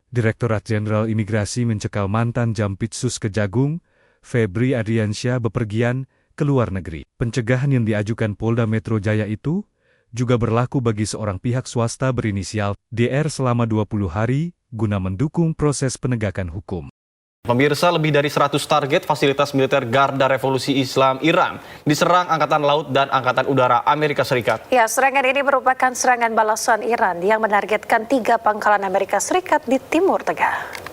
Direktorat Jenderal Imigrasi mencekal mantan Jampitsus Kejagung, Febri Adriansyah bepergian ke luar negeri. Pencegahan yang diajukan Polda Metro Jaya itu juga berlaku bagi seorang pihak swasta berinisial DR selama 20 hari guna mendukung proses penegakan hukum. Pemirsa, lebih dari 100 target fasilitas militer Garda Revolusi Islam Iran diserang Angkatan Laut dan Angkatan Udara Amerika Serikat. Ya, serangan ini merupakan serangan balasan Iran yang menargetkan 3 pangkalan Amerika Serikat di Timur Tengah.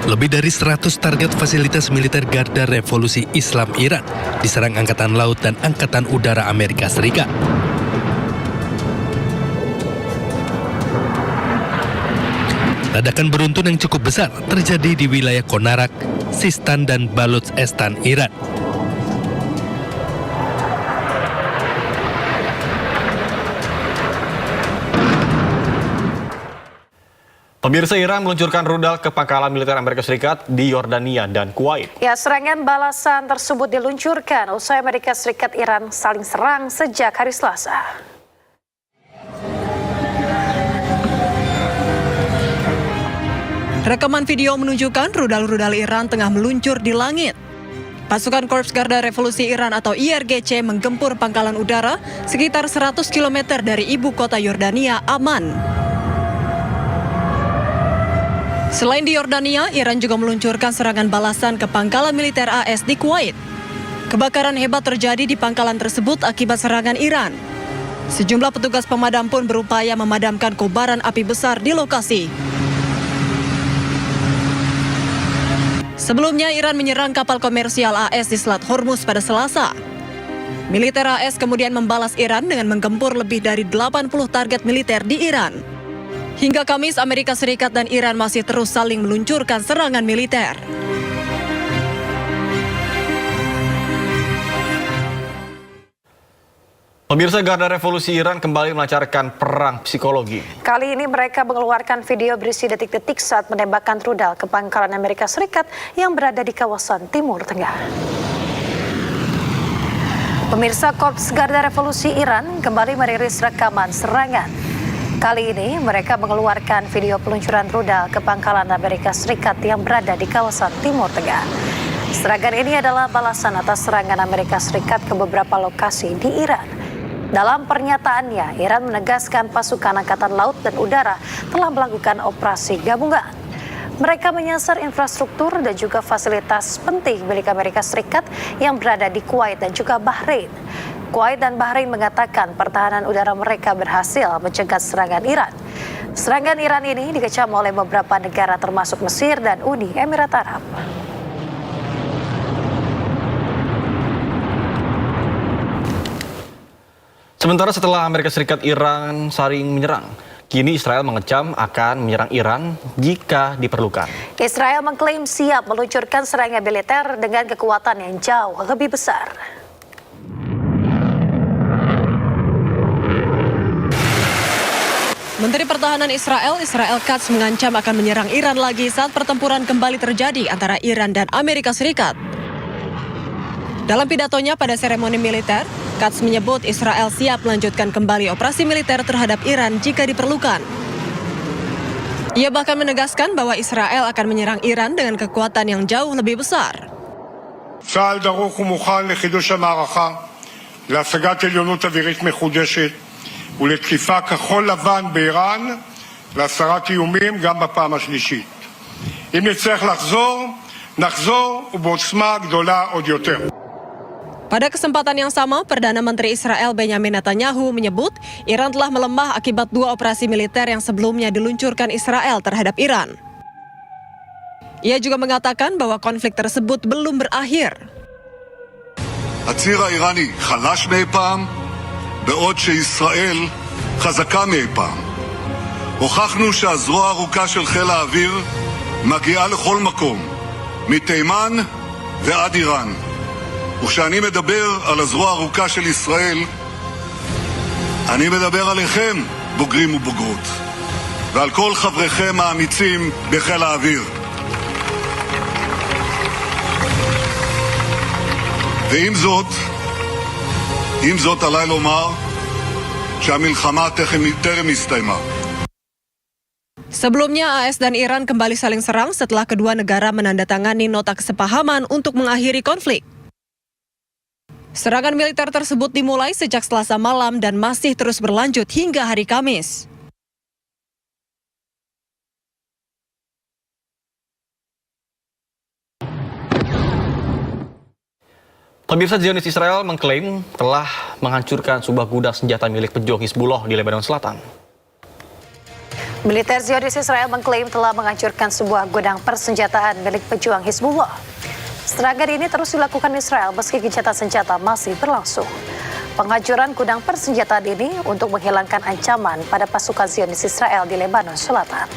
Lebih dari 100 target fasilitas militer Garda Revolusi Islam Iran diserang Angkatan Laut dan Angkatan Udara Amerika Serikat. Ledakan beruntun yang cukup besar terjadi di wilayah Konarak, Sistan, dan Baluchistan, Iran. Pemirsa, Iran meluncurkan rudal ke pangkalan militer Amerika Serikat di Yordania dan Kuwait. Ya, serangan balasan tersebut diluncurkan usai Amerika Serikat Iran saling serang sejak hari Selasa. Rekaman video menunjukkan rudal-rudal Iran tengah meluncur di langit. Pasukan Korps Garda Revolusi Iran atau IRGC menggempur pangkalan udara sekitar 100 km dari ibu kota Yordania, Amman. Selain di Yordania, Iran juga meluncurkan serangan balasan ke pangkalan militer AS di Kuwait. Kebakaran hebat terjadi di pangkalan tersebut akibat serangan Iran. Sejumlah petugas pemadam pun berupaya memadamkan kobaran api besar di lokasi. Sebelumnya, Iran menyerang kapal komersial AS di Selat Hormuz pada Selasa. Militer AS kemudian membalas Iran dengan menggempur lebih dari 80 target militer di Iran. Hingga Kamis, Amerika Serikat dan Iran masih terus saling meluncurkan serangan militer. Pemirsa, Garda Revolusi Iran kembali melancarkan perang psikologi. Kali ini mereka mengeluarkan video berisi detik-detik saat menembakkan rudal ke pangkalan Amerika Serikat yang berada di kawasan Timur Tengah. Pemirsa, Korps Garda Revolusi Iran kembali merilis rekaman serangan. Kali ini mereka mengeluarkan video peluncuran rudal ke pangkalan Amerika Serikat yang berada di kawasan Timur Tengah. Serangan ini adalah balasan atas serangan Amerika Serikat ke beberapa lokasi di Iran. Dalam pernyataannya, Iran menegaskan pasukan Angkatan Laut dan Udara telah melakukan operasi gabungan. Mereka menyasar infrastruktur dan juga fasilitas penting milik Amerika Serikat yang berada di Kuwait dan juga Bahrain. Kuwait dan Bahrain mengatakan pertahanan udara mereka berhasil mencegah serangan Iran. Serangan Iran ini dikecam oleh beberapa negara termasuk Mesir dan Uni Emirat Arab. Sementara setelah Amerika Serikat Iran saling menyerang, kini Israel mengecam akan menyerang Iran jika diperlukan. Israel mengklaim siap meluncurkan serangan militer dengan kekuatan yang jauh lebih besar. Menteri Pertahanan Israel Katz mengancam akan menyerang Iran lagi saat pertempuran kembali terjadi antara Iran dan Amerika Serikat. Dalam pidatonya pada seremoni militer, Katz menyebut Israel siap melanjutkan kembali operasi militer terhadap Iran jika diperlukan. Ia bahkan menegaskan bahwa Israel akan menyerang Iran dengan kekuatan yang jauh lebih besar. צה"ל דרוך ומוכן לחידוש המערכה, להשגת עליונות אווירית מחודשת ולתקיפה כחול לבן באיראן, להסרת איומים גם בפעם השלישית. אם נצטרך נחזור ובעוצמה גדולה עוד יותר. Pada kesempatan yang sama, Perdana Menteri Israel Benjamin Netanyahu menyebut Iran telah melemah akibat 2 operasi militer yang sebelumnya diluncurkan Israel terhadap Iran. Ia juga mengatakan bahwa konflik tersebut belum berakhir. הציר האיראני חלש מאי פעם, בעוד שישראל חזקה מאי פעם. הוכחנו שהזרוע הארוכה של חיל האוויר מגיעה לכל מקום, מתימן ועד איראן. וכשאני מדבר על הזרוע הארוכה של ישראל, אני מדבר עליכם, בוגרים ובוגרות, ועל כל חבריכם האמיצים בחיל האוויר. ועם זאת, עם זאת עליי לומר שהמלחמה טרם הסתיימה. Sebelumnya, AS dan Iran kembali saling serang setelah kedua negara menandatangani nota kesepahaman untuk mengakhiri konflik. Serangan militer tersebut dimulai sejak Selasa malam dan masih terus berlanjut hingga hari Kamis. Pemirsa, Zionis Israel mengklaim telah menghancurkan sebuah gudang senjata milik pejuang Hizbullah di Lebanon Selatan. Militer Zionis Israel mengklaim telah menghancurkan sebuah gudang persenjataan milik pejuang Hizbullah. Serangan ini terus dilakukan Israel meski gencatan senjata masih berlangsung. Penghancuran gudang persenjataan ini untuk menghilangkan ancaman pada pasukan Zionis Israel di Lebanon Selatan.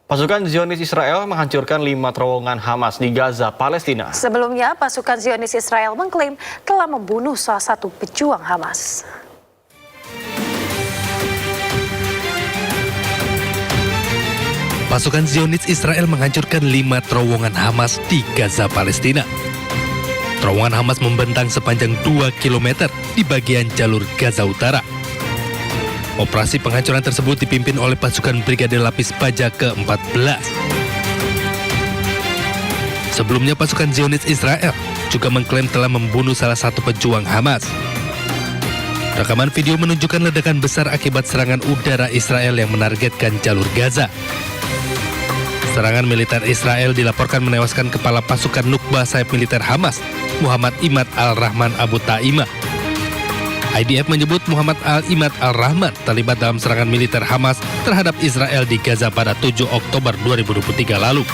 Pasukan Zionis Israel menghancurkan 5 terowongan Hamas di Gaza, Palestina. Sebelumnya, pasukan Zionis Israel mengklaim telah membunuh salah satu pejuang Hamas. Pasukan Zionis Israel menghancurkan 5 terowongan Hamas di Gaza, Palestina. Terowongan Hamas membentang sepanjang 2 km di bagian jalur Gaza Utara. Operasi penghancuran tersebut dipimpin oleh pasukan Brigade Lapis Baja ke-14. Sebelumnya, pasukan Zionis Israel juga mengklaim telah membunuh salah satu pejuang Hamas. Rekaman video menunjukkan ledakan besar akibat serangan udara Israel yang menargetkan jalur Gaza. Serangan militer Israel dilaporkan menewaskan kepala pasukan Nukba sayap militer Hamas, Muhammad Imad al-Rahman Abu Ta'imah. IDF menyebut Muhammad Imad al-Rahman terlibat dalam serangan militer Hamas terhadap Israel di Gaza pada 7 Oktober 2023 lalu.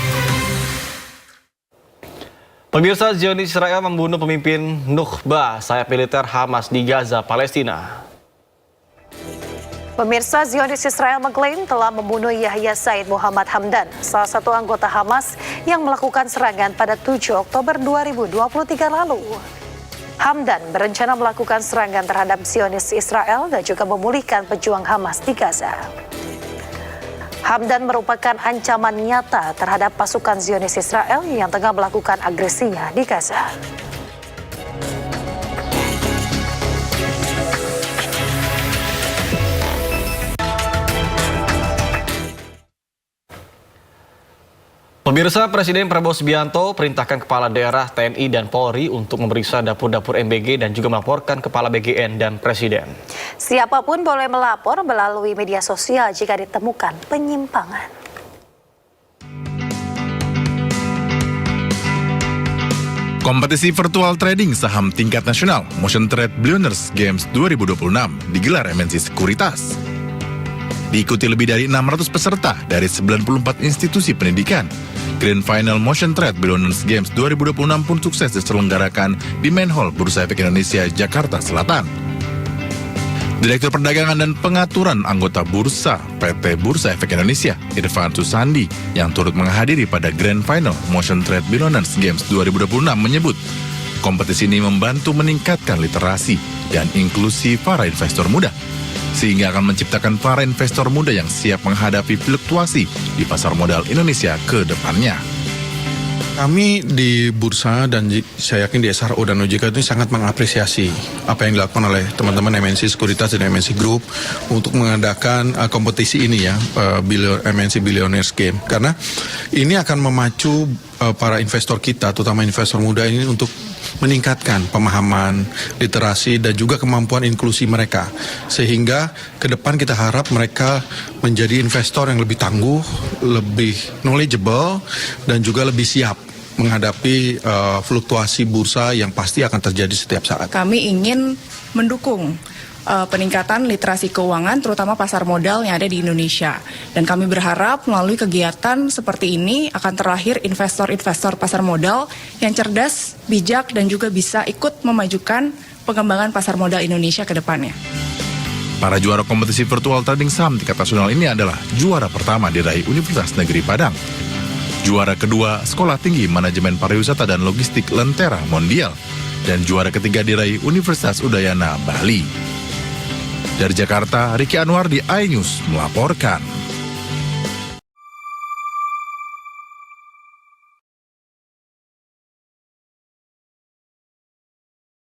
Pemirsa, Zionis Israel membunuh pemimpin Nukba sayap militer Hamas di Gaza, Palestina. Pemirsa, Zionis Israel mengklaim telah membunuh Yahya Said Muhammad Hamdan, salah satu anggota Hamas yang melakukan serangan pada 7 Oktober 2023 lalu. Hamdan berencana melakukan serangan terhadap Zionis Israel dan juga memulihkan pejuang Hamas di Gaza. Hamdan merupakan ancaman nyata terhadap pasukan Zionis Israel yang tengah melakukan agresinya di Gaza. Pemirsa, Presiden Prabowo Subianto perintahkan kepala daerah, TNI, dan Polri untuk memeriksa dapur-dapur MBG dan juga melaporkan kepala BGN dan Presiden. Siapapun boleh melapor melalui media sosial jika ditemukan penyimpangan. Kompetisi virtual trading saham tingkat nasional Motion Trade Billionaires Games 2026 digelar MNC Sekuritas. Diikuti lebih dari 600 peserta dari 94 institusi pendidikan. Grand Final Motion Trade Billionaires Games 2026 pun sukses diselenggarakan di Main Hall Bursa Efek Indonesia, Jakarta Selatan. Direktur Perdagangan dan Pengaturan Anggota Bursa PT Bursa Efek Indonesia, Irfan Susandi, yang turut menghadiri pada Grand Final Motion Trade Billionaires Games 2026 menyebut, kompetisi ini membantu meningkatkan literasi dan inklusi para investor muda, sehingga akan menciptakan para investor muda yang siap menghadapi fluktuasi di pasar modal Indonesia ke depannya. Kami di Bursa dan saya yakin di SRO dan OJK itu sangat mengapresiasi apa yang dilakukan oleh teman-teman MNC Sekuritas dan MNC Group untuk mengadakan kompetisi ini ya, MNC Billionaires Game. Karena ini akan memacu para investor kita, terutama investor muda ini untuk meningkatkan pemahaman, literasi, dan juga kemampuan inklusi mereka. Sehingga ke depan kita harap mereka menjadi investor yang lebih tangguh, lebih knowledgeable, dan juga lebih siap menghadapi fluktuasi bursa yang pasti akan terjadi setiap saat. Kami ingin mendukung peningkatan literasi keuangan, terutama pasar modal yang ada di Indonesia. Dan kami berharap melalui kegiatan seperti ini akan terlahir investor-investor pasar modal yang cerdas, bijak, dan juga bisa ikut memajukan pengembangan pasar modal Indonesia ke depannya. Para juara kompetisi virtual trading saham tingkat nasional ini adalah juara pertama diraih Universitas Negeri Padang. Juara kedua, Sekolah Tinggi Manajemen Pariwisata dan Logistik Lentera Mondial. Dan juara ketiga diraih Universitas Udayana Bali. Dari Jakarta, Riki Anwar di iNews melaporkan.